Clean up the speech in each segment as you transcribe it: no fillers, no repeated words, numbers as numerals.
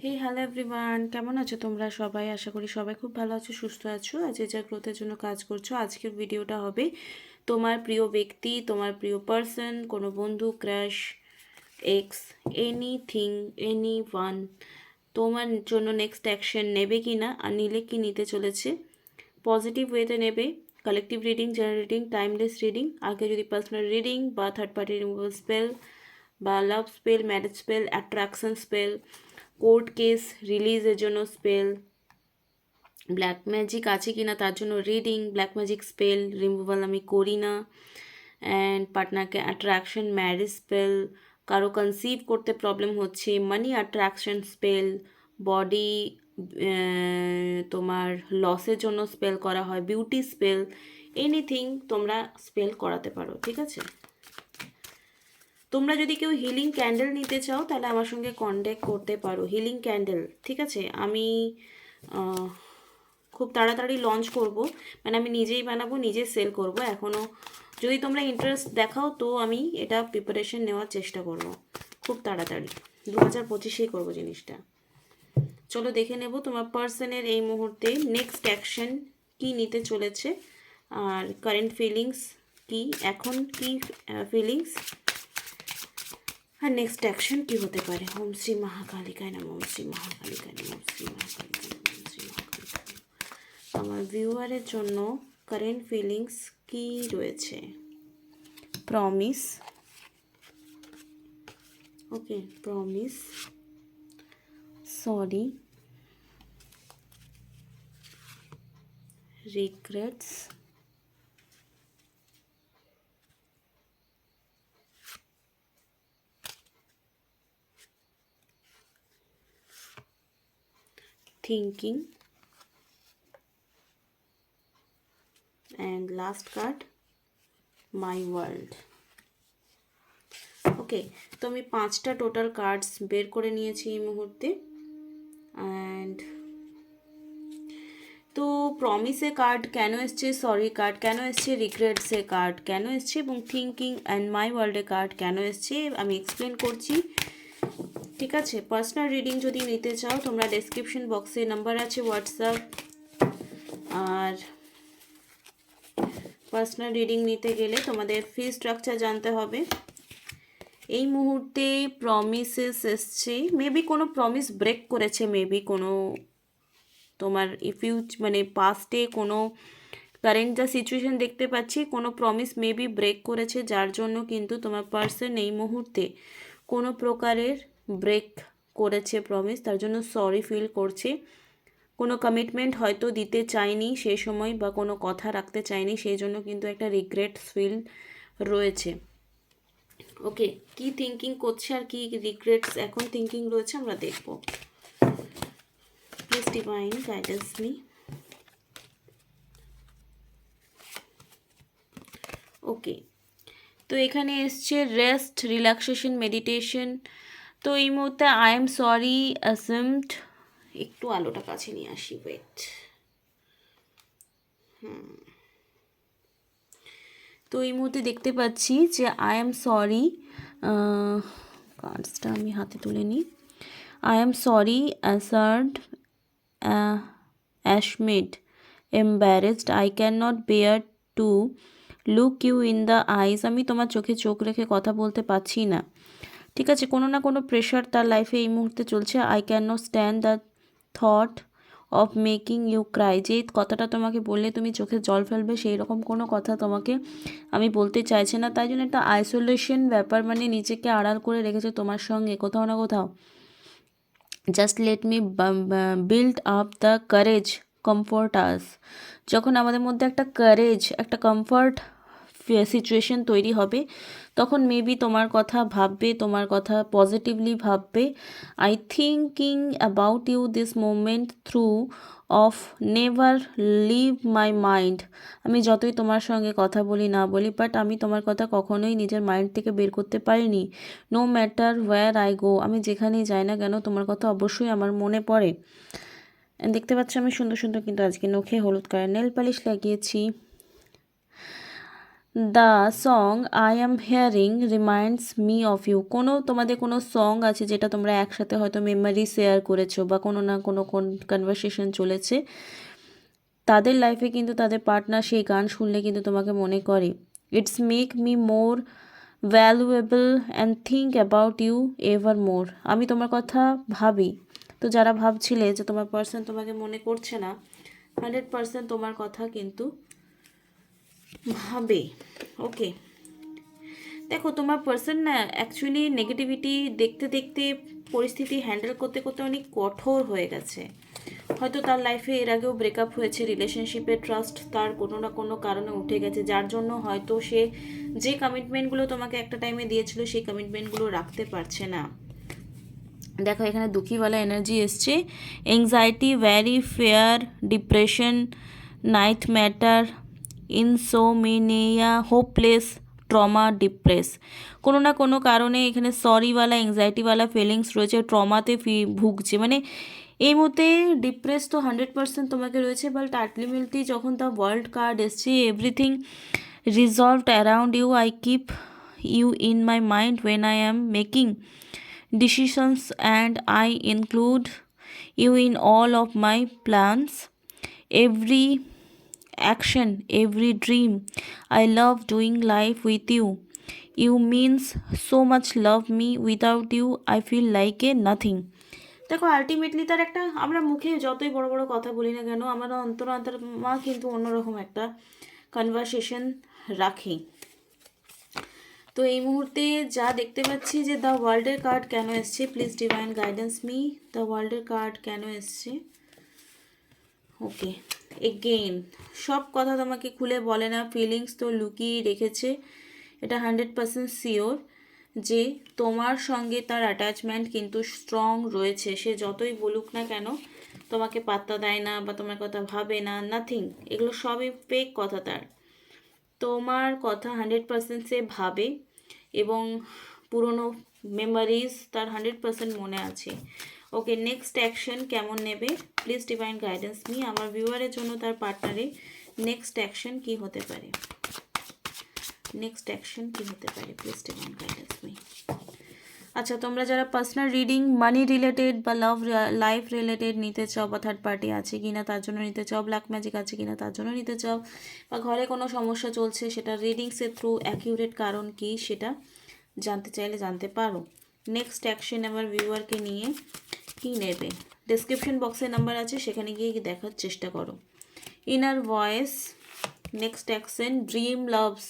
Hello everyone, কেমন আছো তোমরা সবাই? আশা করি সবাই খুব ভালো আছো, সুস্থ আছো আর যে যার গ্রোথের জন্য কাজ করছো। আজকের ভিডিওটা হবে তোমার প্রিয় ব্যক্তি, তোমার প্রিয় পার্সন, কোনো বন্ধু, crush, ex, anything, anyone তোমার জন্য নেক্সট অ্যাকশন নেবে কি না, আর নিলে কি নিতে চলেছে। পজিটিভ ওয়েতে নেবে, collective reading, general reading, timeless reading. আগে যদি পার্সোনাল রিডিং বা থার্ড পার্টি রিমুভাল স্পেল বা love spell, marriage spell, attraction spell, court case রিলিজের জন্য স্পেল, ব্ল্যাক ম্যাজিক আছে কি না তার জন্য reading, black magic spell removal আমি করি না, অ্যান্ড পার্টনারকে অ্যাট্রাকশন, ম্যারেজ স্পেল, কারো কনসিভ করতে প্রবলেম হচ্ছে, মানি অ্যাট্রাকশন স্পেল, বডি তোমার লসের জন্য স্পেল করা হয়, বিউটি স্পেল, এনিথিং তোমরা স্পেল করাতে পারো। ঠিক আছে, তোমরা যদি কেউ হিলিং ক্যান্ডেল নিতে চাও তাহলে আমার সঙ্গে কন্ট্যাক্ট করতে পারো। হিলিং ক্যান্ডেল, ঠিক আছে, আমি খুব তাড়াতাড়ি লঞ্চ করব, মানে আমি নিজেই বানাবো, নিজে সেল করব। এখনও যদি তোমরা ইন্টারেস্ট দেখাও তো আমি এটা প্রিপারেশন নেওয়ার চেষ্টা করব খুব তাড়াতাড়ি, 2025-এই করবো জিনিসটা। চলো দেখে নেব তোমার পার্সনের এই মুহূর্তে নেক্সট অ্যাকশন কি নিতে চলেছে, আর কারেন্ট ফিলিংস কি, এখন কি ফিলিংস, আর নেক্সট অ্যাকশন কি হতে পারে। ওম শ্রী মহাকালিকায় নমঃ, ওম শ্রী মহাকালিকায় নমঃ, ওম শ্রী মহাকালিকায় নমঃ, ওম শ্রী মহাকালিকায় নমঃ। আমার ভিউয়ারের জন্য কারেন্ট ফিলিংস কি রয়েছে। Promise, okay, promise, sorry, regrets, thinking, and last card, my world. ওকে, তো আমি 5টা টোটাল কার্ডস বের করে নিয়েছি এই মুহূর্তে। অ্যান্ড তো প্রমিসে কার্ড কেন এসছে, সরি কার্ড কেন এসছে, রিগ্রেটসে কার্ড কেন এসছে, এবং থিঙ্কিং অ্যান্ড মাই ওয়ার্ল্ডে কার্ড কেন এসছে আমি এক্সপ্লেন করছি। ঠিক আছে, পার্সোনাল রিডিং যদি নিতে চাও তোমরা ডেসক্রিপশন বক্সে নাম্বার আছে হোয়াটসঅ্যাপ, আর পার্সোনাল রিডিং নিতে গেলে তোমাদের ফি স্ট্রাকচার জানতে হবে। এই মুহূর্তে প্রমিসেস এসছে, মেবি কোনো প্রমিস ব্রেক করেছে, মেবি কোনো তোমার মানে পাস্টে কোনো কারেন্ট যা সিচুয়েশন দেখতে পাচ্ছি, কোনো প্রমিস মেবি ব্রেক করেছে, যার জন্য কিন্তু তোমার পার্সন এই মুহূর্তে কোনো প্রকারের ব্রেক করেছে প্রমিস, তার জন্য সরি ফিল করছে। কোনো কমিটমেন্ট হয়তো দিতে চায়নি সেই সময়, বা কোনো কথা রাখতে চায়নি, সেই জন্য কিন্তু একটা রিগ্রেট ফিল রয়েছে। ওকে, কি থিঙ্কিং করছে আর কি রিগ্রেটস এখন থিঙ্কিং রয়েছে আমরা দেখব। Please divine guidance me. Okay, তো এখানে এসছে রেস্ট, রিল্যাক্সেশন, মেডিটেশন। তো এই মুহূর্তে আই এম সরি অ্যাসেম্ড, একটু আলোটা কাছে নিয়ে আসি, ওয়েট। তো এই মুহূর্তে দেখতে পাচ্ছি যে আই এম সরি, কার্ডসটা আমি হাতে তুলে নিই। I am sorry, assured, ashamed, embarrassed, I can not bear to look you in the eyes. আমি তোমার চোখে চোখ রেখে কথা বলতে পারছি না। ঠিক আছে, কোনো না কোনো প্রেশার তার লাইফে এই মুহূর্তে চলছে। I can not stand the thought of making you cry, যে কথাটা তোমাকে বললে তুমি চোখে জল ফেলবে, সেই রকম কোনো কথা তোমাকে আমি বলতে চাইছি না। তাই জন্য একটা আইসোলেশন ব্যাপার, মানে নিজেকে আড়াল করে রেখেছে তোমার সঙ্গে কোথাও না কোথাও। Just let me build up the courage, comfort us. যখন আমাদের মধ্যে একটা কারেজ, একটা কমফর্ট সিচুয়েশন তৈরি হবে, তখন মেবি তোমার কথা ভাববে, তোমার কথা পজিটিভলি ভাববে। I thinking about you this moment through of never leave my mind. আমি যতই তোমার সঙ্গে কথা বলি না বলি, বাট আমি তোমার কথা কখনোই নিজের মাইন্ড থেকে বের করতে পারিনি। No matter where I go, আমি যেখানেই যাই না কেন তোমার কথা অবশ্যই আমার মনে পড়ে। দেখতে পাচ্ছ আমি সুন্দর সুন্দর কিন্তু আজকে নখে হলুদ কালার নেল পালিশ লাগিয়েছি। The song I am hearing reminds me of you. তোমাদের কোনো সং আছে যেটা তোমরা একসাথে হয়তো মেমোরি শেয়ার করেছো বা কোনো না কোনো কনভারসেশন চলেছে, তাদের লাইফে কিন্তু তাদের পার্টনার সেই গান শুনলে কিন্তু তোমাকে মনে করে। It's make me more valuable and think about you ever more. আমি তোমার কথা ভাবি। তো যারা ভাবছিলে যে তোমার পার্সন তোমাকে মনে করছে না, 100% তোমার কথা কিন্তু ভাবে। ওকে, দেখো তোমার পার্সন না অ্যাকচুয়ালি নেগেটিভিটি দেখতে দেখতে পরিস্থিতি হ্যান্ডেল করতে করতে অনেক কঠোর হয়ে গেছে। হয়তো তার লাইফে এর আগেও ব্রেকআপ হয়েছে, রিলেশনশিপে ট্রাস্ট তার কোনো না কোনো কারণে উঠে গেছে, যার জন্য হয়তো সে যে কমিটমেন্টগুলো তোমাকে একটা টাইমে দিয়েছিল সেই কমিটমেন্টগুলো রাখতে পারছে না। দেখো এখানে দুঃখীওয়ালা এনার্জি এসছে, anxiety, very fear, depression, nightmare, insomnia, hopeless, trauma, depress. কোনো না কোনো কারণে এখানে সরিওয়ালা এংজাইটিওয়ালা ফিলিংস রয়েছে, ট্রমাতে ভুগছে। মানে এই মুহূর্তে ডিপ্রেস তো 100% তোমাকে রয়েছে, বাট আলটিমেটলি যখন দ্য ওয়ার্ল্ড কার্ড এসছে, everything resolved around you, I keep you in my mind when I am making decisions and I include you in all of my plans, every action, every dream. I love doing life with you. You means so much, love me. Without you I feel like a nothing. দেখো ultimately তার একটা, আমরা মুখে যতই বড় বড় কথা বলি না কেন, আমরা অন্তরাত্মা কিন্তু অন্যরকম একটা কনভারসেশন রাখি। তো এই মুহূর্তে যা দেখতে পাচ্ছি যে দ্য ওয়ার্ল্ডের কার্ড কেন এসছে, please divine guidance me, the ওয়ার্ল্ডের কার্ড কেন এসছে। ওকে, এগেইন সব কথা তোমাকে খুলে বলে না, ফিলিংস তো লুকিয়ে রেখেছে। এটা 100% শিওর যে তোমার সঙ্গে তার অ্যাটাচমেন্ট কিন্তু স্ট্রং রয়েছে। সে যতই বলুক না কেন, তোমাকে পাত্তা দেয় না বা তোমার কথা ভাবে না, নাথিং, এগুলো সবই ফেক কথা। তার তোমার কথা 100% সে ভাবে এবং পুরনো মেমোরিজ তার 100% মনে আছে। ওকে, নেক্সট অ্যাকশন কেমন নেবে, প্লিজ ডিভাইন গাইডেন্স মি। আমার ভিউয়ারের জন্য তার পার্টনারের নেক্সট অ্যাকশন কি হতে পারে, নেক্সট অ্যাকশন কি হতে পারে, প্লিজ ডিভাইন গাইডেন্স মি। আচ্ছা, তোমরা যারা পার্সোনাল রিডিং মানি রিলেটেড বা লাইফ রিলেটেড নিতে চাও, বা থার্ড পার্টি আছে কিনা তার জন্য নিতে চাও, ব্ল্যাক ম্যাজিক আছে কিনা তার জন্য নিতে চাও, বা ঘরে কোনো সমস্যা চলছে সেটা রিডিংসের থ্রু অ্যাকিউরেট কারণ কি সেটা জানতে চাইলে জানতে পারো। নেক্সট অ্যাকশন আমার ভিউয়ারকে নিয়ে কী নেবে, ডেসক্রিপশন বক্সে নাম্বার আছে, সেখানে গিয়ে দেখার চেষ্টা করো। Inner voice, next action dream loves.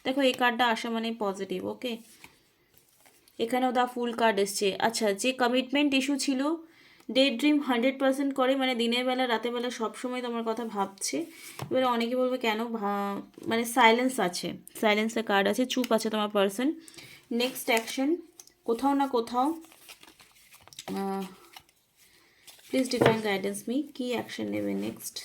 দেখো এই কার্ডটা আসা মানে পজিটিভ। ওকে, এখানেও দ্য ফুল কার্ড এসছে। আচ্ছা, যে কমিটমেন্ট ইস্যু ছিল, ডে ড্রিম 100% করে, মানে দিনের বেলা রাতের বেলা সবসময় তোমার কথা ভাবছে। এবারে অনেকে বলবে কেন, মানে সাইলেন্স আছে, সাইলেন্সের কার্ড আছে, চুপ আছে তোমার পার্সন। নেক্সট অ্যাকশন কোথাও না কোথাও, প্লিজ ডিভাইন গাইডেন্স মি, কি অ্যাকশন নেবে নেক্সট।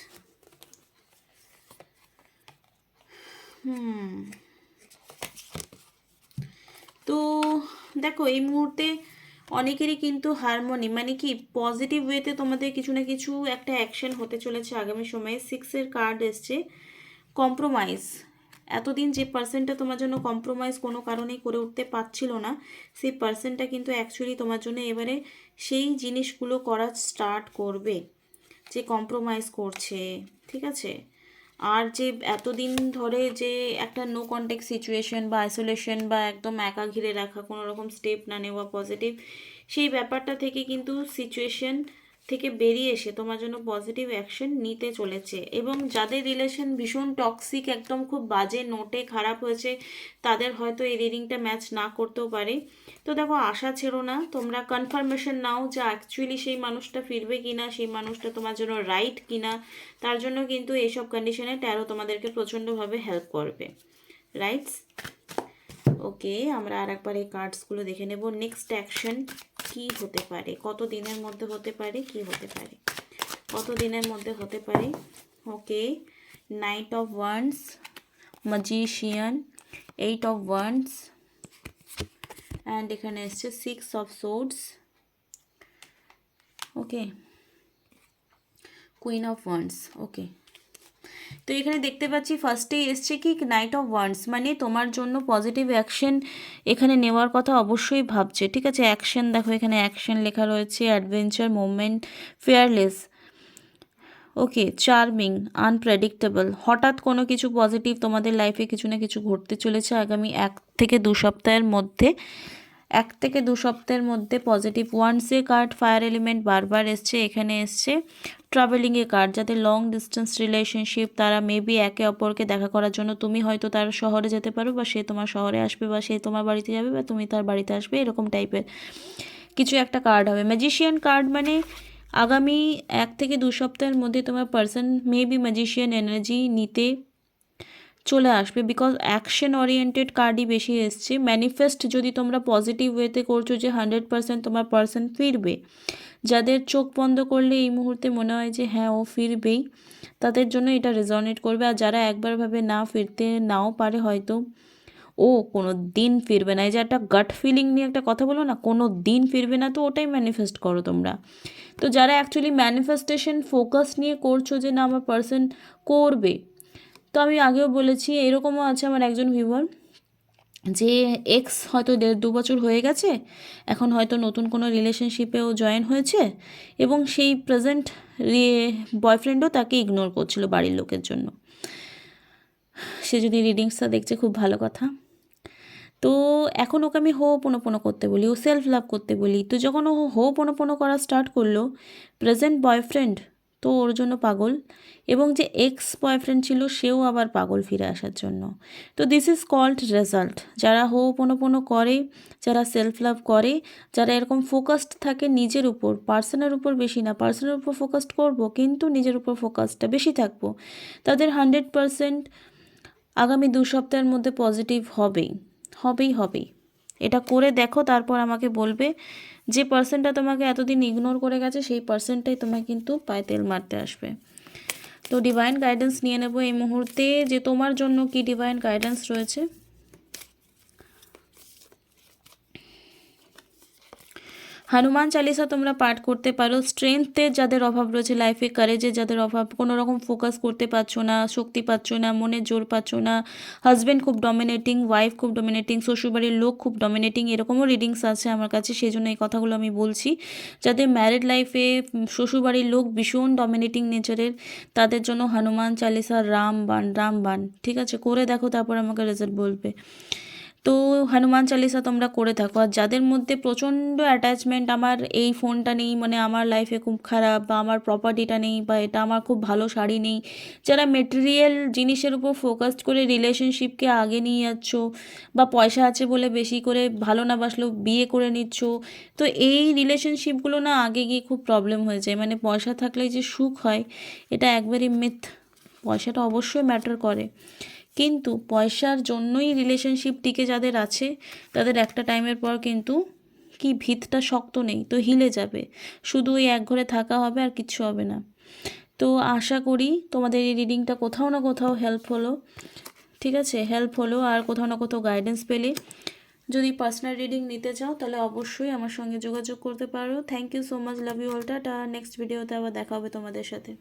তো দেখো এই মুহূর্তে অনেকেরই কিন্তু হারমোনি, মানে কি পজিটিভ ওয়েতে তোমাদের কিছু না কিছু একটা অ্যাকশন হতে চলেছে আগামী সময়ে। 6-এর কার্ড এসছে, কম্প্রোমাইজ। এতদিন যে পার্সনটা তোমার জন্য কম্প্রোমাইজ কোনো কারণেই করে উঠতে পারছিল না, সেই পার্সনটা কিন্তু অ্যাকচুয়ালি তোমার জন্য এবারে সেই জিনিসগুলো করা স্টার্ট করবে, যে কম্প্রোমাইজ করছে, ঠিক আছে। আর যে এতদিন ধরে যে একটা নো কন্ট্যাক্ট সিচুয়েশন বা আইসোলেশন বা একদম একা ঘিরে রাখা, কোনো রকম স্টেপ না নেওয়া পজিটিভ, সেই ব্যাপারটা থেকে কিন্তু সিচুয়েশন থেকে বেরিয়ে এসে তোমার জন্য পজিটিভ অ্যাকশন নিতে চলেছে। এবং যাদের রিলেশন ভীষণ টক্সিক, একদম খুব বাজে নোটে খারাপ হয়েছে, তাদের হয়তো এই রিডিংটা ম্যাচ না করতেও পারে। তো দেখো আশা ছেড়ো না, তোমরা কনফার্মেশন নাও যে অ্যাকচুয়ালি সেই মানুষটা ফিরবে কিনা, সেই মানুষটা তোমার জন্য রাইট কিনা। তার জন্য কিন্তু এইসব কন্ডিশনে ট্যারো তোমাদেরকে প্রচণ্ডভাবে হেল্প করবে, রাইটস। ওকে, আমরা আর একবার এই কার্ডসগুলো দেখে নেব। নেক্সট অ্যাকশন কি হতে পারে, কত দিনের মধ্যে হতে পারে, কি হতে পারে, কত দিনের মধ্যে হতে পারে। Okay, knight of wands, magician, 8 of wands, and এখানে এসছে 6 of swords. Okay, queen of wands. Okay, তো তো এখানে দেখতে পাচ্ছি ফার্স্টেই এসছে কি নাইট অফ ওয়ান্ডস, মানে তোমার জন্য পজিটিভ অ্যাকশন এখানে নেওয়ার কথা অবশ্যই ভাবছে, ঠিক আছে। অ্যাকশন দেখো, এখানে অ্যাকশন লেখা রয়েছে, অ্যাডভেঞ্চার, মোমেন্ট, ফিয়ারলেস, ওকে, চার্মিং, আনপ্রেডিক্টেবল। হঠাৎ কোনো কিছু পজিটিভ তোমাদের লাইফে কিছু না কিছু ঘটতে চলেছে আগামী 1 থেকে 2 সপ্তাহের মধ্যে পজিটিভ। ওয়ান্সে কার্ড, ফায়ার এলিমেন্ট বারবার এসছে, এখানে এসছে ট্রাভেলিংয়ে কার্ড। যাদের লং ডিস্টেন্স রিলেশনশিপ, তারা মেবি একে অপরকে দেখা করার জন্য, তুমি হয়তো তার শহরে যেতে পারো, বা সে তোমার শহরে আসবে, বা সে তোমার বাড়িতে যাবে, বা তুমি তার বাড়িতে আসবে, এরকম টাইপের কিছু একটা কার্ড হবে। ম্যাজিশিয়ান কার্ড মানে আগামী 1 থেকে 2 সপ্তাহের মধ্যে তোমার পার্সন মেবি ম্যাজিশিয়ান এনার্জি নিতে চলে আসবে, বিকজ অ্যাকশন ওরিয়েন্টেড কার্ডই বেশি এসছে। ম্যানিফেস্ট যদি তোমরা পজিটিভ ওয়েতে করছো যে 100% তোমার পার্সন ফিরবে, যাদের চোখ বন্ধ করলে এই মুহূর্তে মনে হয় যে হ্যাঁ ও ফিরবেই, তাদের জন্য এটা রেজনেট করবে। আর যারা একবার ভাবে না, ফিরতে নাও পারে হয়তো, ও কোনো দিন ফিরবে না, এই যে একটা গাট ফিলিং নিয়ে একটা কথা বলো না, কোনো দিন ফিরবে না, তো ওটাই ম্যানিফেস্ট করো তোমরা। তো যারা অ্যাকচুয়ালি ম্যানিফেস্টেশন ফোকাস নিয়ে করছো যে না আমার পার্সন করবে, তো আমি আগেও বলেছি, এরকমও আছে আমার একজন ভিউয়ার, যে এক্স হয়তো 1.5-2 বছর হয়ে গেছে, এখন হয়তো নতুন কোনো রিলেশনশিপেও জয়েন হয়েছে, এবং সেই প্রেজেন্ট বয়ফ্রেন্ডও তাকে ইগনোর করছিল বাড়ির লোকের জন্য। সে যদি রিডিংসটা দেখছে খুব ভালো কথা। তো এখন ওকে আমি হোপোনোপোনো করতে বলি, ও সেলফ লাভ করতে বলি। তো যখন ও হোপোনোপোনো করা স্টার্ট করলো, প্রেজেন্ট বয়ফ্রেন্ড তো ওর জন্য পাগল, এবং যে এক্স বয়ফ্রেন্ড ছিল সেও আবার পাগল ফিরে আসার জন্য। তো দিস ইজ কল্ড রেজাল্ট। যারা হোপোনোপোনো করে, যারা সেলফ লাভ করে, যারা এরকম ফোকাসড থাকে নিজের উপর, পার্সনের উপর বেশি না, পার্সনের উপর ফোকাসড করবো কিন্তু নিজের উপর ফোকাসটা বেশি থাকবো, তাদের 100% আগামী 2 সপ্তাহের মধ্যে পজিটিভ হবেই হবেই হবেই। এটা করে দেখো, তারপর আমাকে বলবে। যে পার্সনটা তোমাকে এতদিন ইগনোর করে গেছে, সেই পার্সনটাই তোমায় কিন্তু পায়ে তেল মারতে আসবে। তো ডিভাইন গাইডেন্স নিয়ে নেব এই মুহূর্তে, যে তোমার জন্য কি ডিভাইন গাইডেন্স রয়েছে। হনুমান চালিসা তোমরা পাঠ করতে পারো। স্ট্রেংথের যাদের অভাব রয়েছে লাইফে, কারেজের যাদের অভাব, কোনো রকম ফোকাস করতে পারছো না, শক্তি পাচ্ছ না, মনের জোর পাচ্ছ না, হাজব্যান্ড খুব ডমিনেটিং, ওয়াইফ খুব ডমিনেটিং, শ্বশুরবাড়ির লোক খুব ডমিনেটিং, এরকমও রিডিংস আছে আমার কাছে, সেই জন্য এই কথাগুলো আমি বলছি। যাদের ম্যারিড লাইফে শ্বশুরবাড়ির লোক ভীষণ ডমিনেটিং নেচারের, তাদের জন্য হনুমান চালিসা, রামবান, ঠিক আছে, করে দেখো, তারপর আমাকে রেজাল্ট বলবে। তো হনুমান চালিসা তোমরা করে থাকো। আর যাদের মধ্যে প্রচণ্ড অ্যাটাচমেন্ট, আমার এই ফোনটা নেই, মানে আমার লাইফে খুব খারাপ, বা আমার প্রপার্টিটা নেই, বা এটা আমার খুব ভালো শাড়ি নেই, যারা মেটেরিয়াল জিনিসের উপর ফোকাস করে রিলেশনশিপকে আগে নিয়ে যাচ্ছ, বা পয়সা আছে বলে বেশি করে ভালো না বাসলেও বিয়ে করে নিচ্ছ, তো এই রিলেশনশিপগুলো না আগে গিয়ে খুব প্রবলেম হয়ে যায়। মানে পয়সা থাকলেই যে সুখ হয়, এটা একবারই মিথ। পয়সাটা অবশ্যই ম্যাটার করে, কিন্তু পয়সার জন্যই রিলেশনশিপ টিকে যাদের আছে, তাদের একটা টাইমের পর কিন্তু কি ভিতটা শক্ত নেই, তো হিলে যাবে, শুধু ওই এক ঘরে থাকা হবে আর কিচ্ছু হবে না। তো আশা করি তোমাদের এই রিডিংটা কোথাও না কোথাও হেল্প হলো, ঠিক আছে, হেল্প হলো, আর কোথাও না কোথাও গাইডেন্স পেলে। যদি পার্সোনাল রিডিং নিতে চাও তাহলে অবশ্যই আমার সঙ্গে যোগাযোগ করতে পারো। Thank you so much, love you all, tata. Next ভিডিওতে আবার দেখা হবে তোমাদের সাথে।